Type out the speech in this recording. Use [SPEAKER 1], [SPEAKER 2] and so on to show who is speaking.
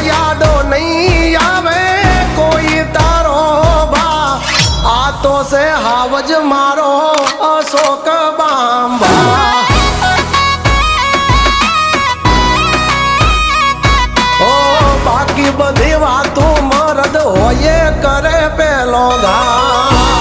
[SPEAKER 1] યાદો નહીં આવે કોઈ તારો ભા આ તો છે હાવજ મારો અશોક બાંભા ઓ બાકી બધી વાતો મરદ હોય કરે પેલો ઘા